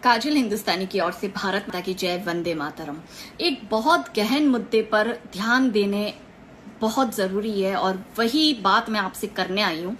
काजल हिंदुस्तानी की ओर से भारत माता की जय, वंदे मातरम। एक बहुत गहन मुद्दे पर ध्यान देने बहुत जरूरी है और वही बात मैं आपसे करने आई हूं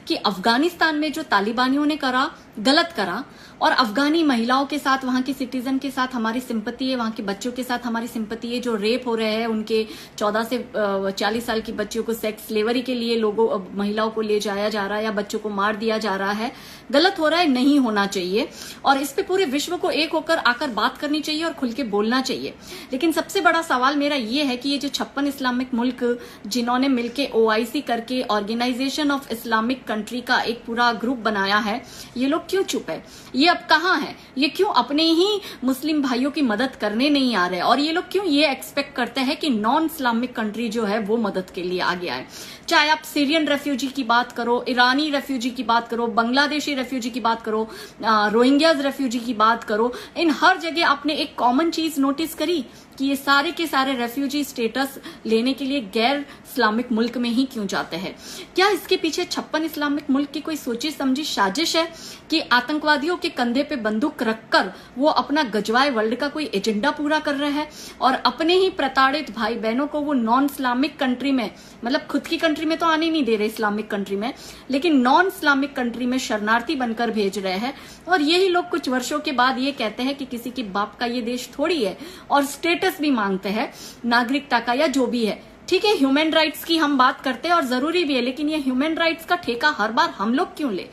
कि अफगानिस्तान में जो तालिबानियों ने करा, गलत करा, और अफगानी महिलाओं के साथ, वहां की सिटीजन के साथ हमारी सिंपति है, वहां के बच्चों के साथ हमारी सिंपति है जो रेप हो रहे हैं, उनके 14 से 40 साल की बच्चियों को सेक्स स्लेवरी के लिए महिलाओं को ले जाया जा रहा है या बच्चों को मार दिया जा रहा है। गलत हो रहा है, नहीं होना चाहिए और इस पे पूरे विश्व को एक होकर आकर बात करनी चाहिए और खुल के बोलना चाहिए। लेकिन सबसे बड़ा सवाल मेरा ये है कि ये जो 56 इस्लामिक मुल्क जिन्होंने मिलकर OIC करके ऑर्गेनाइजेशन ऑफ इस्लामिक कंट्री का एक पूरा ग्रुप बनाया है, ये लोग क्यों चुप है? ये अब कहां है? ये क्यों अपने ही मुस्लिम भाइयों की मदद करने नहीं आ रहे? और ये लोग क्यों ये एक्सपेक्ट करते हैं कि नॉन इस्लामिक कंट्री जो है वो मदद के लिए आगे आए? चाहे आप सीरियन रेफ्यूजी की बात करो, ईरानी रेफ्यूजी की बात करो, बांग्लादेशी रेफ्यूजी की बात करो, रोहिंग्याज रेफ्यूजी की बात करो, इन हर जगह आपने एक कॉमन चीज नोटिस करी कि ये सारे के सारे रेफ्यूजी स्टेटस लेने के लिए गैर इस्लामिक मुल्क में ही क्यों जाते हैं? क्या इसके पीछे 56 इस्लामिक मुल्क की कोई सोची समझी साजिश है कि आतंकवादियों के कंधे पे बंदूक रखकर वो अपना गजवाए वर्ल्ड का कोई एजेंडा पूरा कर रहे हैं और अपने ही प्रताड़ित भाई बहनों को वो नॉन इस्लामिक कंट्री में, मतलब खुद की कंट्री में तो आने नहीं दे रहे इस्लामिक कंट्री में, लेकिन नॉन इस्लामिक कंट्री में शरणार्थी बनकर भेज रहे हैं? और यही लोग कुछ वर्षों के बाद ये कहते हैं कि किसी के बाप का ये देश थोड़ी है और स्टेटस भी मांगते हैं नागरिकता का या जो भी है। ठीक है, ह्यूमन राइट्स की हम बात करते हैं और जरूरी भी है, लेकिन ये ह्यूमन राइट्स का ठेका हर बार हम लोग क्यों ले?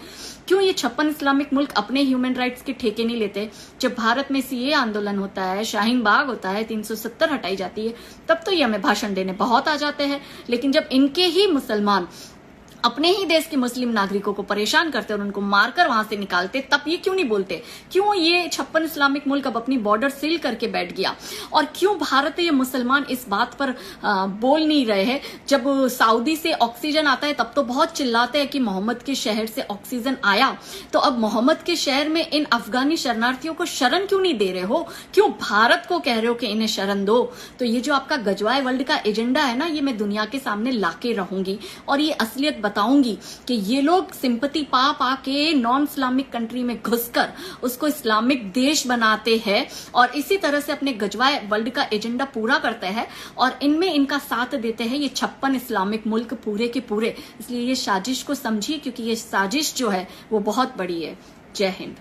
क्यों ये 56 इस्लामिक मुल्क अपने ह्यूमन राइट्स के ठेके नहीं लेते? जब भारत में CA आंदोलन होता है, शाहीन बाग होता है, 370 हटाई जाती है, तब तो ये हमें भाषण देने बहुत आ जाते हैं। लेकिन जब इनके ही मुसलमान अपने ही देश के मुस्लिम नागरिकों को परेशान करते और उनको मारकर वहां से निकालते, तब ये क्यों नहीं बोलते? क्यों ये 56 इस्लामिक मुल्क अब अपनी बॉर्डर सील करके बैठ गया? और क्यों भारतीय मुसलमान इस बात पर बोल नहीं रहे हैं? जब सऊदी से ऑक्सीजन आता है तब तो बहुत चिल्लाते हैं कि मोहम्मद के शहर से ऑक्सीजन आया, तो अब मोहम्मद के शहर में इन अफगानी शरणार्थियों को शरण क्यों नहीं दे रहे हो? क्यों भारत को कह रहे हो कि इन्हें शरण दो? तो ये जो आपका गजवाए वर्ल्ड का एजेंडा है ना, ये मैं दुनिया के सामने लाके रहूंगी और ये असलियत बताऊंगी कि ये लोग सिंपैथी पा पा के नॉन इस्लामिक कंट्री में घुसकर उसको इस्लामिक देश बनाते हैं और इसी तरह से अपने गजवाए वर्ल्ड का एजेंडा पूरा करते हैं और इनमें इनका साथ देते हैं ये 56 इस्लामिक मुल्क पूरे के पूरे। इसलिए ये साजिश को समझिए, क्योंकि ये साजिश जो है वो बहुत बड़ी है। जय हिंद।